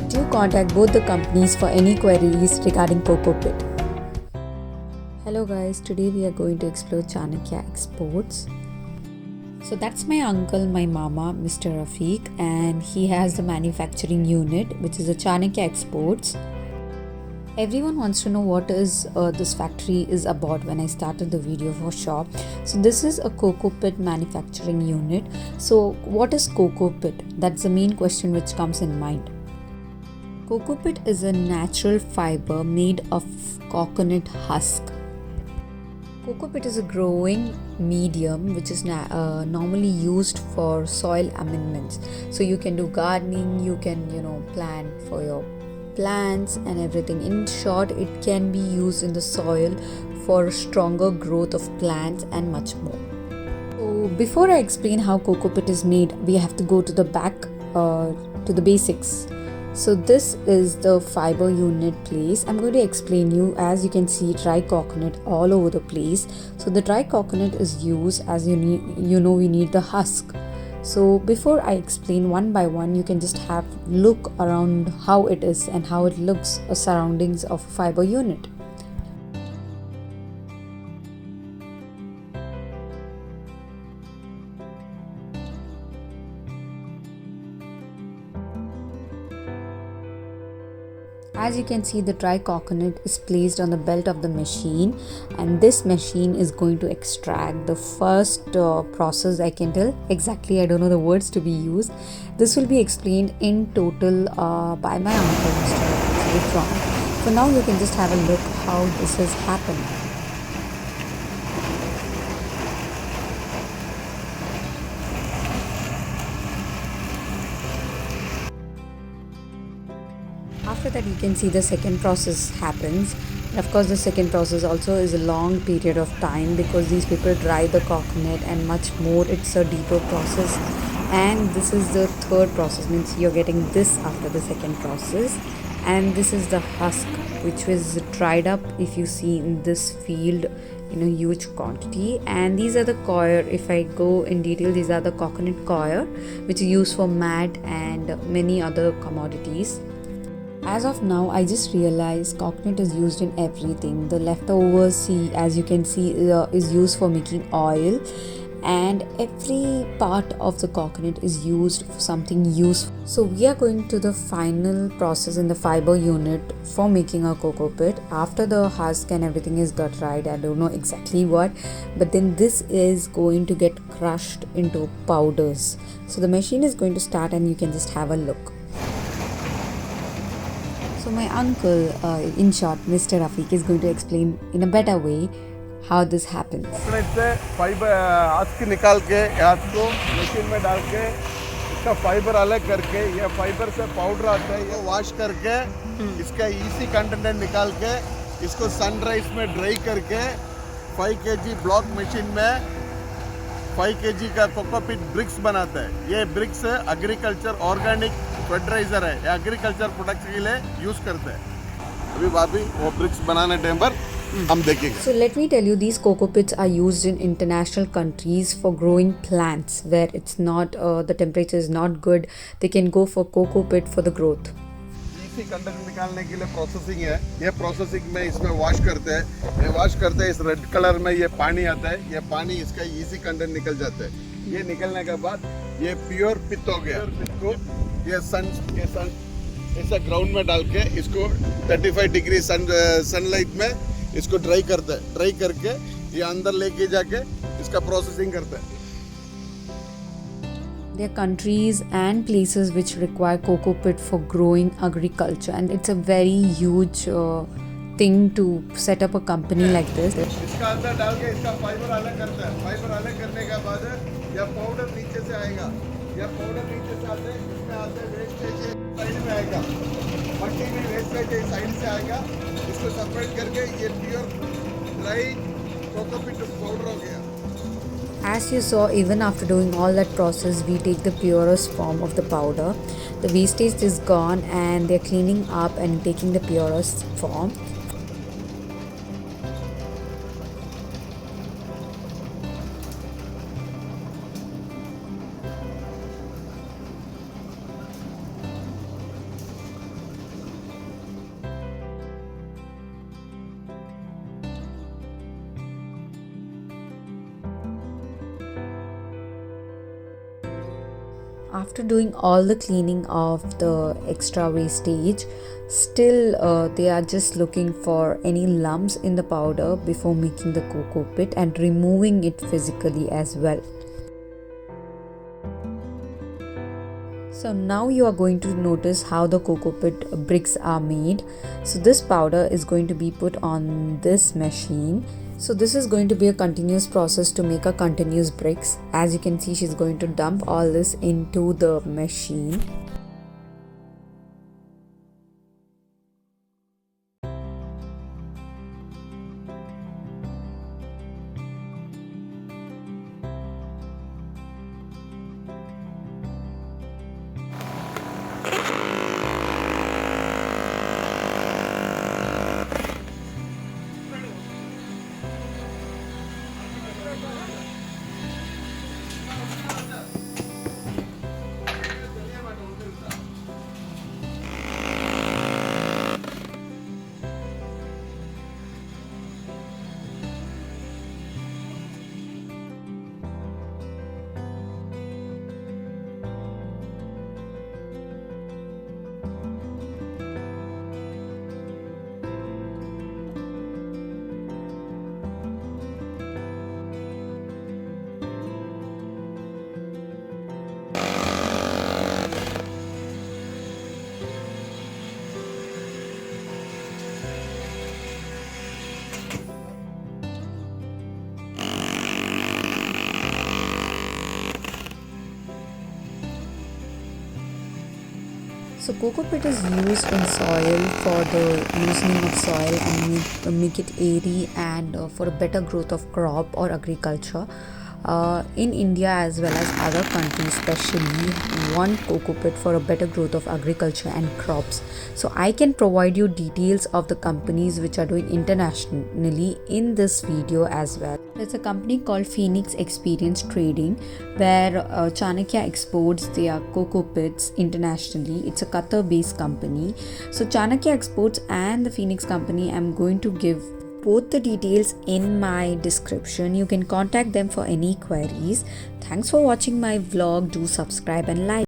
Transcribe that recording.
Do contact both the companies for any queries regarding Cocopit. Hello guys, today we are going to explore Chanakya Exports. So that's my uncle, my mama, Mr. Rafiq, and he has the manufacturing unit which is the Chanakya Exports. Everyone wants to know what is this factory is about when I started the video for sure. So this is a Cocopit manufacturing unit. So what is Cocopit? That's the main question which comes in mind. Cocopit is a natural fiber made of coconut husk. Cocopit is a growing medium which is normally used for soil amendments. So you can do gardening, you can plant for your plants and everything. In short, it can be used in the soil for stronger growth of plants and much more. So before I explain how Cocopit is made, we have to go to the back to the basics. So this is the fiber unit place. I'm going to explain you. As you can see, dry coconut all over the place. So the dry coconut is used as we need the husk. So before I explain one by one, you can just have look around how it is and how it looks surroundings of a fiber unit. As you can see, the dry coconut is placed on the belt of the machine, and this machine is going to extract the first process. I can tell exactly, I don't know the words to be used. This will be explained in total by my uncle, Mr. Vikram. For now, you can just have a look how this has happened. After that, you can see the second process happens. And of course, the second process also is a long period of time because these people dry the coconut and much more. It's a deeper process. And this is the third process, means you're getting this after the second process. And this is the husk, which was dried up, if you see in this field, in a huge quantity. And these are the coir. If I go in detail, these are the coconut coir, which is used for mat and many other commodities. As of now, I just realized coconut is used in everything. The leftovers, see, as you can see, is used for making oil, and every part of the coconut is used for something useful. So we are going to the final process in the fiber unit for making a Cocopit. After the husk and everything is got dried, I don't know exactly what, but then this is going to get crushed into powders. So the machine is going to start, and you can just have a look. So my uncle, in short, Mr. Rafiq, is going to explain in a better way how this happens. से fibre हाथ की निकाल के हाथ को machine में डाल के इसका फाइबर अलग करके ये फाइबर से पाउडर आता है, ये वॉश करके इसका इसी कंटेंट निकाल के इसको सनराइज में ड्राई करके 5 kg ब्लॉक मशीन में 5 kg का कोकोपीट ब्रिक्स बनाता है। ये ब्रिक्स एग्रीकल्चर ऑर्गेनिक फर्टिलाइजर है, ये एग्रीकल्चर प्रोडक्ट्स के लिए यूज करते हैं। अभी भाभी वो ब्रिक्स बनाने टाइम पर हम देखेंगे। So let me tell you, these Cocopits are used in international countries for growing plants where it's not the temperature is not good. They can go for Cocopit for the growth. इसी content निकालने के लिए processing है। ये processing में इसमें wash करते हैं, ये वॉश करते हैं, इस रेड कलर में ये पानी आता है, ये पानी इसका इजी कंटेंट निकल जाता है। ये निकलने के बाद ये प्योर पित्त हो गया। पित्त को ये सन ऐसा ग्राउंड में डाल के इसको 35 डिग्री सनलाइट में इसको ड्राई करता है। ड्राई करके ये अंदर लेके जाके इसका प्रोसेसिंग करता है। There are countries and places which require Cocopit for growing agriculture, and it's a very huge thing to set up a company like this. इसका अंदर डाल के इसका फाइबर अलग करता है। फाइबर अलग करने के बाद यह पाउडर नीचे से आएगा। यह पाउडर नीचे से आते हैं, इसमें आते वेस्टेज साइड में आएगा। मट्टी में वेस्टेज साइड से आएगा। इसको सेपरेट करके ये प्योर ड्राई कोकोपीट पाउडर हो गया। As you saw, even after doing all that process, we take the purest form of the powder. The wastage is gone and they're cleaning up and taking the purest form. After doing all the cleaning of the extra wastage, still they are just looking for any lumps in the powder before making the cocoa pit and removing it physically as well. So now you are going to notice how the cocoa pit bricks are made. So this powder is going to be put on this machine. So this is going to be a continuous process to make a continuous bricks. As you can see, she's going to dump all this into the machine. So cocoa pit is used in soil for the loosening of soil and make it airy and for a better growth of crop or agriculture. In India as well as other countries especially want cocoa pit for a better growth of agriculture and crops. So I can provide you details of the companies which are doing internationally in this video as well. There's a company called Phoenix Experience Trading where Chanakya exports their cocoa pits internationally. It's a Qatar based company. So Chanakya exports and the Phoenix company, I'm going to give both the details in my description. You can contact them for any queries. Thanks for watching my vlog. Do subscribe and like.